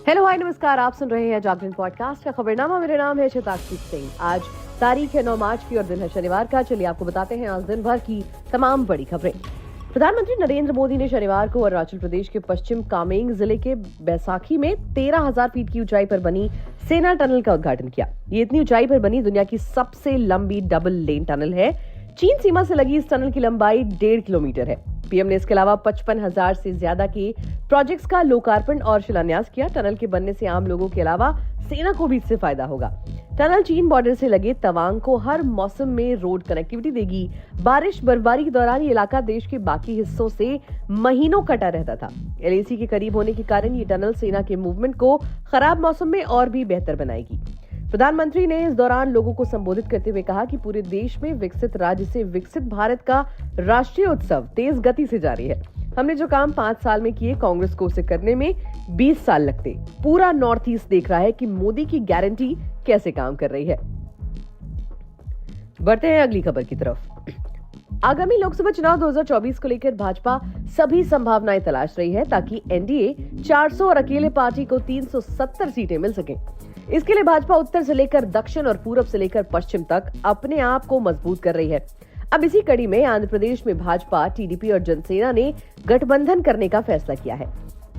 Hello hi नमस्कार, आप सुन रहे हैं जागरण पॉडकास्ट का खबरनामा। मेरा नाम है शताक्षी सिंह। आज तारीख है 9 मार्च की और दिन है शनिवार का। चलिए आपको बताते हैं आज दिन भर की तमाम बड़ी खबरें। प्रधानमंत्री नरेंद्र मोदी ने शनिवार को अरुणाचल प्रदेश के पश्चिम कामेंग जिले के बैसाखी में 13,000 फीट की ऊंचाई पर बनी सेना टनल का उद्घाटन किया। ये इतनी ऊंचाई पर बनी दुनिया की सबसे लंबी डबल लेन टनल है। चीन सीमा से लगी इस टनल की लंबाई 1.5 किलोमीटर है। पीएम ने इसके अलावा 55,000 से ज्यादा के प्रोजेक्ट्स का लोकार्पण और शिलान्यास किया। टनल के बनने से आम लोगों के अलावा सेना को भी इससे फायदा होगा। टनल चीन बॉर्डर से लगे तवांग को हर मौसम में रोड कनेक्टिविटी देगी। बारिश बर्फबारी के दौरान ये इलाका देश के बाकी हिस्सों से महीनों कटा रहता था। एलएसी के करीब होने के कारण ये टनल सेना के मूवमेंट को खराब मौसम में और भी बेहतर बनाएगी। प्रधानमंत्री ने इस दौरान लोगों को संबोधित करते हुए कहा कि पूरे देश में विकसित राज्य से विकसित भारत का राष्ट्रीय उत्सव तेज गति से जारी है। हमने जो काम 5 साल में किए, कांग्रेस को उसे करने में 20 साल लगते। पूरा नॉर्थ ईस्ट देख रहा है कि मोदी की गारंटी कैसे काम कर रही है। बढ़ते हैं अगली खबर की तरफ। आगामी लोकसभा चुनाव 2024 को लेकर भाजपा सभी संभावनाएं तलाश रही है ताकि एनडीए 400 और अकेले पार्टी को 370 सीटें मिल सकें। इसके लिए भाजपा उत्तर से लेकर दक्षिण और पूरब से लेकर पश्चिम तक अपने आप को मजबूत कर रही है। अब इसी कड़ी में आंध्र प्रदेश में भाजपा, टीडीपी और जनसेना ने गठबंधन करने का फैसला किया है।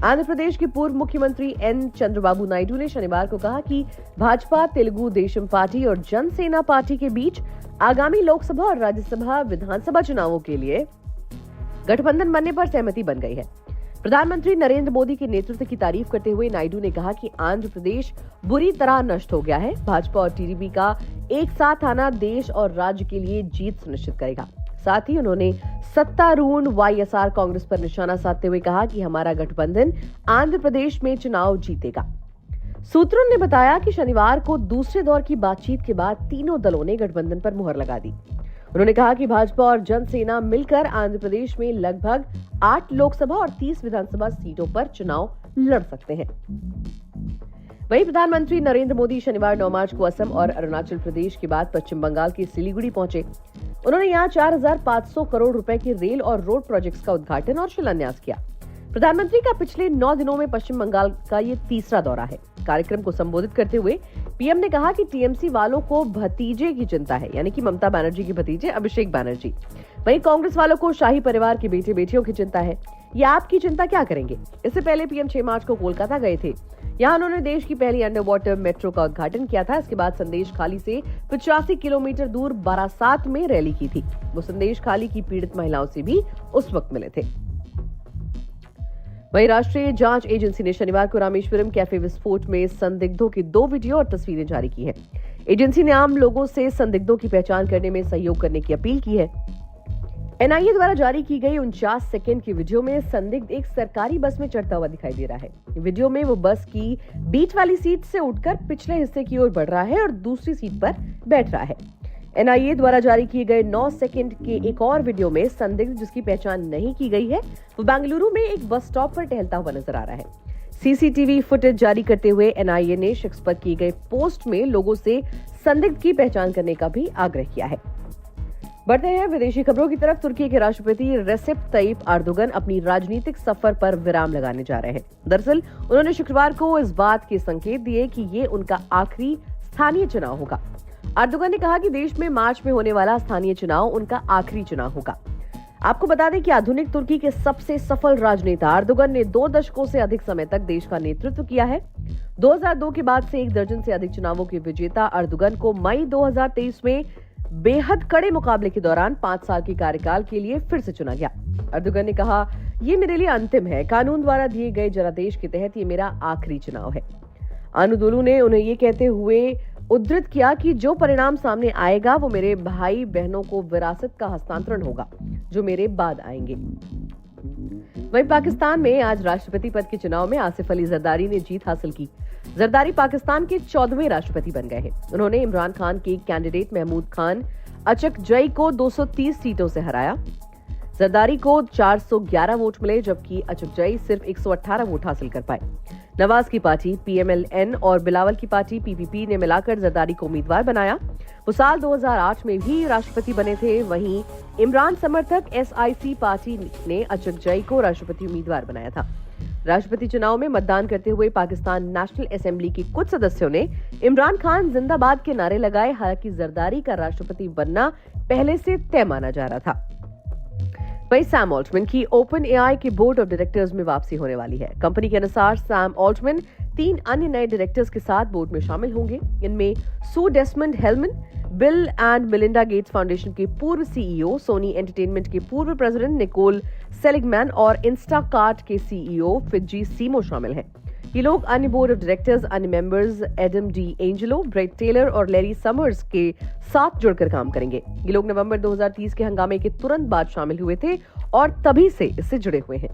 आंध्र प्रदेश के पूर्व मुख्यमंत्री एन चंद्रबाबू नायडू ने शनिवार को कहा कि भाजपा, तेलुगु देशम पार्टी और जनसेना पार्टी के बीच आगामी लोकसभा और राज्यसभा विधानसभा चुनावों के लिए गठबंधन बनने पर सहमति बन गई है। प्रधानमंत्री नरेंद्र मोदी के नेतृत्व की तारीफ करते हुए नायडू ने कहा कि आंध्र प्रदेश बुरी तरह नष्ट हो गया है। भाजपा और टीडीपी का एक साथ आना देश और राज्य के लिए जीत सुनिश्चित करेगा। साथ ही उन्होंने सत्तारूढ़ वाईएसआर कांग्रेस पर निशाना साधते हुए कहा कि हमारा गठबंधन आंध्र प्रदेश में चुनाव जीतेगा। सूत्रों ने बताया कि शनिवार को दूसरे दौर की बातचीत के बाद तीनों दलों ने गठबंधन पर मुहर लगा दी। उन्होंने कहा कि भाजपा और जनसेना मिलकर आंध्र प्रदेश में लगभग 8 लोकसभा और 30 विधानसभा सीटों पर चुनाव लड़ सकते हैं। वहीं प्रधानमंत्री नरेंद्र मोदी शनिवार 9 मार्च को असम और अरुणाचल प्रदेश के बाद पश्चिम बंगाल के सिलीगुड़ी पहुंचे। उन्होंने यहां 4,500 करोड़ रुपए के रेल और रोड प्रोजेक्ट्स का उद्घाटन और शिलान्यास किया। प्रधानमंत्री का पिछले 9 दिनों में पश्चिम बंगाल का ये तीसरा दौरा है। कार्यक्रम को संबोधित करते हुए पीएम ने कहा कि टीएमसी वालों को भतीजे की चिंता है, यानी कि ममता बनर्जी के भतीजे अभिषेक बनर्जी। वहीं कांग्रेस वालों को शाही परिवार के बेटे बेटियों की चिंता है। ये आपकी चिंता क्या करेंगे? इससे पहले पीएम 6 मार्च को कोलकाता गए थे। यहाँ उन्होंने देश की पहली अंडर वाटर मेट्रो का उद्घाटन किया था। इसके बाद संदेश खाली से 85 किलोमीटर दूर बारासात में रैली की थी। वो संदेश खाली की पीड़ित महिलाओं से भी उस वक्त मिले थे। वहीं राष्ट्रीय जांच एजेंसी ने शनिवार को रामेश्वरम कैफे विस्फोट में संदिग्धों की 2 वीडियो और तस्वीरें जारी की हैं। एजेंसी ने आम लोगों से संदिग्धों की पहचान करने में सहयोग करने की अपील की है। एनआईए द्वारा जारी की गई 49 सेकंड की वीडियो में संदिग्ध एक सरकारी बस में चढ़ता हुआ दिखाई दे रहा है। वीडियो में वो बस की बीच वाली सीट से उठकर पिछले हिस्से की ओर बढ़ रहा है और दूसरी सीट पर बैठ रहा है। एनआईए द्वारा जारी किए गए 9 सेकंड के एक और वीडियो में संदिग्ध, जिसकी पहचान नहीं की गई है, वो बेंगलुरु में एक बस स्टॉप पर टहलता हुआ नजर आ रहा है। सीसीटीवी फुटेज जारी करते हुए एनआईए ने शख्स पर की गई पोस्ट में लोगों से संदिग्ध की पहचान करने का भी आग्रह किया है। बढ़ते हैं विदेशी खबरों की तरफ। तुर्की के राष्ट्रपति रेसेप तय्यिप एर्दोगन अपनी राजनीतिक सफर पर विराम लगाने जा रहे हैं। दरअसल उन्होंने शुक्रवार को इस बात के संकेत दिए कि ये उनका आखिरी स्थानीय चुनाव होगा। एर्दोगन ने कहा कि देश में मार्च में होने वाला स्थानीय चुनाव उनका आखिरी चुनाव होगा। आपको बता दें कि आधुनिक तुर्की के सबसे सफल राजनेता एर्दोगन ने 2 दशकों से अधिक समय तक देश का नेतृत्व किया है। 2002 के बाद से 1 दर्जन से अधिक चुनावों के विजेता एर्दोगन को मई 2023 में बेहद कड़े मुकाबले के दौरान 5 साल के कार्यकाल के लिए फिर से चुना गया। एर्दोगन ने कहा, ये मेरे लिए अंतिम है। कानून द्वारा दिए गए जनादेश के तहत ये मेरा आखिरी चुनाव है। अनुदोलू ने उन्हें ये कहते हुए उद्धृत किया कि जो परिणाम सामने आएगा वो मेरे भाई बहनों को विरासत का हस्तांतरण होगा जो मेरे बाद आएंगे। वहीं पाकिस्तान में आज राष्ट्रपति पद के चुनाव में आसिफ अली जरदारी ने जीत हासिल की। जरदारी पाकिस्तान के 14वें राष्ट्रपति बन गए हैं। उन्होंने इमरान खान के कैंडिडेट महमूद खान अचकजई को 230 सीटों से हराया। जरदारी को 411 वोट मिले, जबकि अचकजई सिर्फ 118 वोट हासिल कर पाए। नवाज की पार्टी पीएमएलएन और बिलावल की पार्टी पीपीपी ने मिलाकर जरदारी को उम्मीदवार बनाया। वो साल 2008 में भी राष्ट्रपति बने थे। वहीं इमरान समर्थक एसआईसी पार्टी ने अचकजई को राष्ट्रपति उम्मीदवार बनाया था। राष्ट्रपति चुनाव में मतदान करते हुए पाकिस्तान नेशनल असेंबली के कुछ सदस्यों ने इमरान खान जिंदाबाद के नारे लगाए। हालांकि जरदारी का राष्ट्रपति बनना पहले से तय माना जा रहा था। वहीं सैम ऑल्टमैन की ओपन एआई के बोर्ड ऑफ डायरेक्टर्स में वापसी होने वाली है। कंपनी के अनुसार सैम ऑल्टमैन 3 अन्य नए डायरेक्टर्स के साथ बोर्ड में शामिल होंगे। इनमें Sue Desmond Hellmann, Bill and Melinda Gates Foundation के पूर्व सीईओ, सोनी एंटरटेनमेंट के पूर्व प्रेसिडेंट निकोल सेलिगमैन और इंस्टाकार्ट के सीईओ फिजी सीमो शामिल हैं। ये लोग अन्य बोर्ड ऑफ डायरेक्टर्स, अन्य members Adam D'Angelo, Bret Taylor और लैरी समर्स के साथ जुड़कर काम करेंगे। ये लोग नवंबर 2030 के हंगामे के तुरंत बाद शामिल हुए थे और तभी से इससे जुड़े हुए हैं।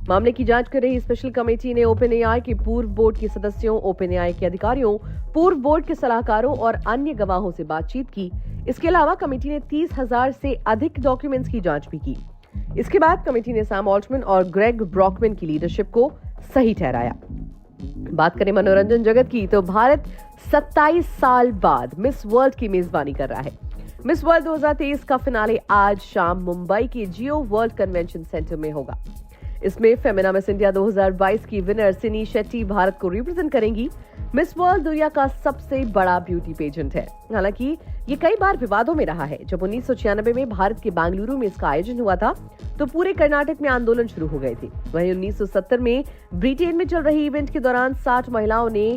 मामले की जांच कर रही स्पेशल कमेटी ने ओपन एआई के पूर्व बोर्ड के सदस्यों, ओपन एआई के अधिकारियों, पूर्व बोर्ड के सलाहकारों और अन्य गवाहों से बातचीत की। इसके अलावा कमेटी ने 30,000 से अधिक डॉक्यूमेंट्स की जांच भी की। इसके बाद कमेटी ने सैम ऑल्टमैन और ग्रेग ब्रॉकमैन की लीडरशिप को सही ठहराया। बात करें मनोरंजन जगत की, तो भारत 27 साल बाद मिस वर्ल्ड की मेजबानी कर रहा है। मिस वर्ल्ड 2023 का फिनाले आज शाम मुंबई के जियो वर्ल्ड कन्वेंशन सेंटर में होगा। इसमें फेमिना मिस इंडिया 2022 की विनर सिनी शेट्टी भारत को रिप्रेजेंट करेंगी। मिस वर्ल्ड दुनिया का सबसे बड़ा ब्यूटी पेजेंट है। हालांकि ये कई बार विवादों में रहा है। जब 1996 में भारत के बेंगलुरु में इसका आयोजन हुआ था तो पूरे कर्नाटक में आंदोलन शुरू हो गए थे। वहीं 1970 में ब्रिटेन में चल रही इवेंट के दौरान 60 महिलाओं ने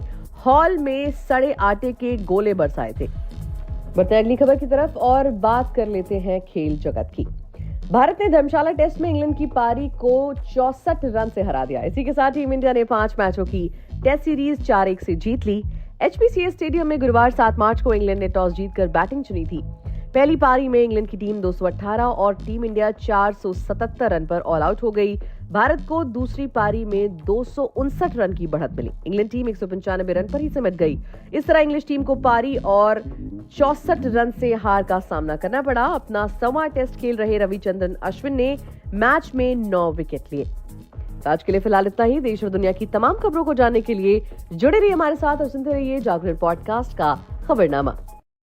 हॉल में सड़े आटे के गोले बरसाए थे। बढ़ते हैं अगली खबर की तरफ और बात कर लेते हैं खेल जगत की। भारत ने धर्मशाला टेस्ट में इंग्लैंड की पारी को 64 रन से हरा दिया। इसी के साथ टीम इंडिया ने 5 मैचों की टेस्ट सीरीज 4-1 से जीत ली। एचपीसीए स्टेडियम में गुरुवार 7 मार्च को इंग्लैंड ने टॉस जीतकर बैटिंग चुनी थी। पहली पारी में इंग्लैंड की टीम 218 और टीम इंडिया 477 रन पर ऑल आउट हो गई। भारत को दूसरी पारी में 259 रन की बढ़त मिली। इंग्लैंड टीम 195 रन पर ही सिमट गई। इस तरह इंग्लिश टीम को पारी और 64 रन से हार का सामना करना पड़ा। अपना 100वां टेस्ट खेल रहे रविचंद्रन अश्विन ने मैच में 9 विकेट लिए। आज के लिए फिलहाल इतना ही। देश और दुनिया की तमाम खबरों को जानने के लिए जुड़े रहिए हमारे साथ और सुनते रहिए जागरण पॉडकास्ट का खबरनामा।